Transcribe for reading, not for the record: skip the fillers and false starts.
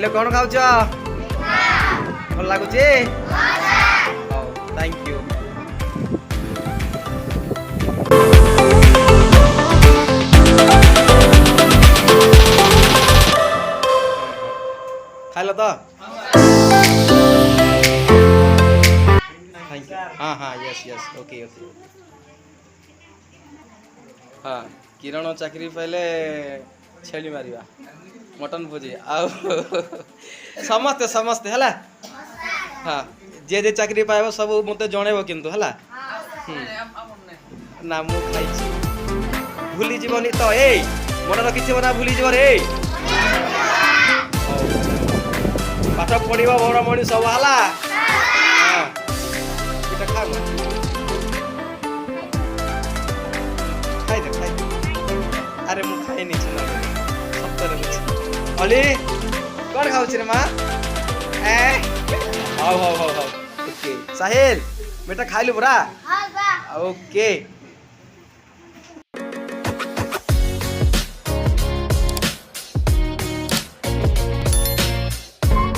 ଏବେ କ'ଣ ଖାଉଛ? ଭଲ ଲାଗୁଛି? ହଉ ଥ୍ୟାଙ୍କ ୟୁ। ଖାଇଲ ତ? Thank you. हाँ हाँ यस यस ओके ओके। हाँ किरण चाकरी पाइले छेली मारिबा मटन भोजी आउ समस्ते समस्ते है। हाँ जे जे चाकरी पाइब सब मत जनइब किंतु है ना मु खाई भूली जीवनी तो ए मन रखी ना भूली जीव रे पाठ पढ़ा बड़ मणि सब है। खाइदे खाइदे अरे मु खाई नहीं सप्तर अली कौन खाऊँ रे माँ हाउ हाउ हाउ हाउ ओके साहिल बेटा खाइलु पूरा ओके।